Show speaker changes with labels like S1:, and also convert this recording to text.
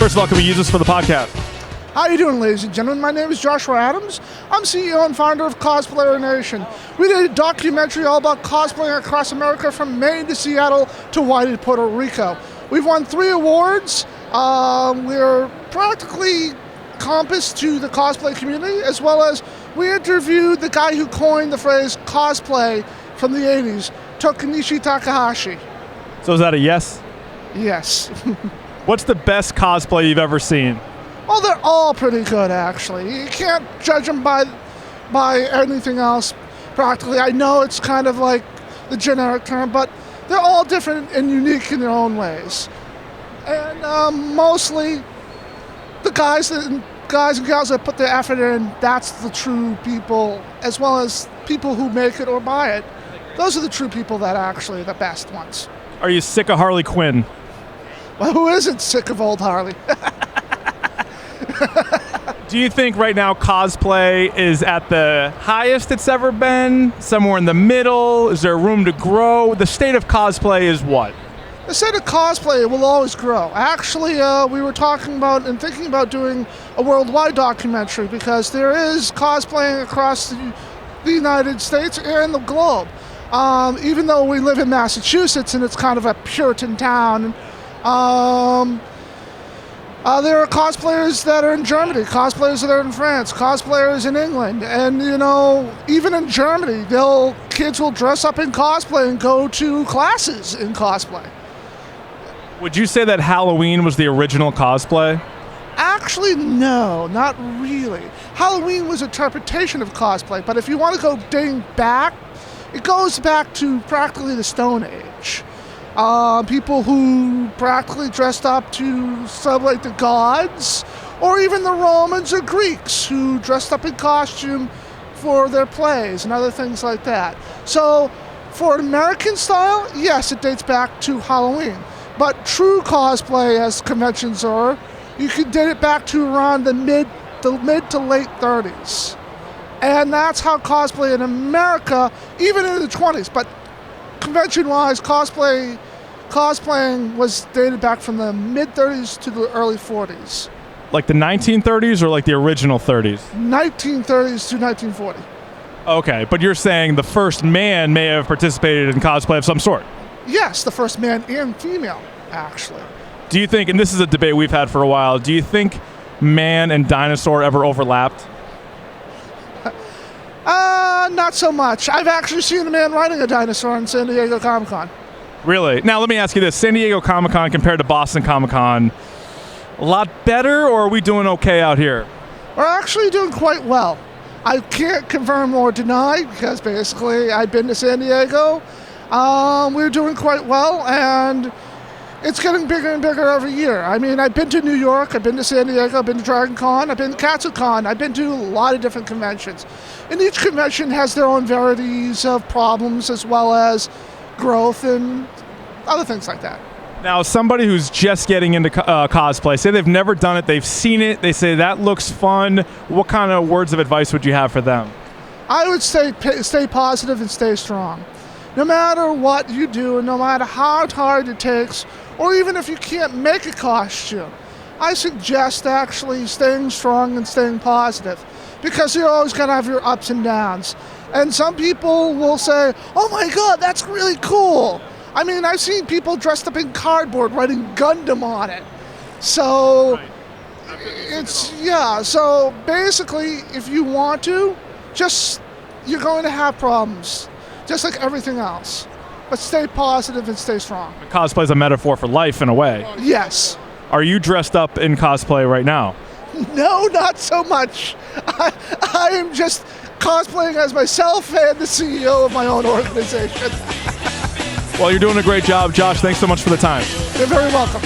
S1: First of all, can we use this for the podcast?
S2: How you doing, ladies and gentlemen? My name is Joshua Adams. I'm CEO and founder of Cosplayer Nation. We did a documentary all about cosplaying across America from Maine to Seattle to Hawaii to Puerto Rico. We've won 3 awards. We're practically compass to the cosplay community, as well as we interviewed the guy who coined the phrase cosplay from the 80s, Tokunishi Takahashi.
S1: So is that a yes?
S2: Yes.
S1: What's the best cosplay you've ever seen?
S2: Well, they're all pretty good, actually. You can't judge them by anything else, practically. I know it's kind of like the generic term, but they're all different and unique in their own ways. And mostly, the guys and gals that put their effort in, that's the true people, as well as people who make it or buy it. Those are the true people that are actually the best ones.
S1: Are you sick of Harley Quinn?
S2: Well, who isn't sick of old Harley?
S1: Do you think right now cosplay is at the highest it's ever been? Somewhere in the middle? Is there room to grow? The state of cosplay is what?
S2: The state of cosplay will always grow. Actually, we were talking about and thinking about doing a worldwide documentary because there is cosplaying across the United States and the globe. Even though we live in Massachusetts and it's kind of a Puritan town, there are cosplayers that are in Germany, cosplayers that are in France, cosplayers in England, and even in Germany, kids will dress up in cosplay and go to classes in cosplay.
S1: Would you say that Halloween was the original cosplay?
S2: Actually, no, not really. Halloween was an interpretation of cosplay, but if you want to go dating back, it goes back to practically the Stone Age. People who practically dressed up to celebrate the gods, or even the Romans or Greeks who dressed up in costume for their plays and other things like that. So for an American style, yes, it dates back to Halloween. But true cosplay, as conventions are, you can date it back to around the mid to late 30s. And that's how cosplay in America, even in the 20s, but convention-wise, cosplaying was dated back from the mid-30s to the early 40s.
S1: Like the 1930s or like the original 30s?
S2: 1930s to 1940.
S1: Okay, but you're saying the first man may have participated in cosplay of some sort?
S2: Yes, the first man and female, actually.
S1: Do you think, and this is a debate we've had for a while, do you think man and dinosaur ever overlapped?
S2: Not so much. I've actually seen a man riding a dinosaur in San Diego Comic-Con.
S1: Really? Now let me ask you this. San Diego Comic-Con compared to Boston Comic-Con, a lot better, or are we doing okay out here?
S2: We're actually doing quite well. I can't confirm or deny because basically I've been to San Diego. We're doing quite well, and it's getting bigger and bigger every year. I mean, I've been to New York, I've been to San Diego, I've been to Dragon Con, I've been to KatsuCon, I've been to a lot of different conventions. And each convention has their own varieties of problems as well as growth and other things like that.
S1: Now, somebody who's just getting into cosplay, say they've never done it, they've seen it, they say that looks fun, what kind of words of advice would you have for them?
S2: I would say stay positive and stay strong. No matter what you do, and no matter how hard it takes, or even if you can't make a costume, I suggest actually staying strong and staying positive, because you're always going to have your ups and downs. And some people will say, oh my God, that's really cool. I mean, I've seen people dressed up in cardboard writing Gundam on it. So, so basically, if you want to, you're going to have problems, just like everything else. But stay positive and stay strong.
S1: Cosplay is a metaphor for life in a way.
S2: Yes.
S1: Are you dressed up in cosplay right now?
S2: No, not so much. I am just cosplaying as myself and the CEO of my own organization.
S1: Well, you're doing a great job, Josh. Thanks so much for the time.
S2: You're very welcome.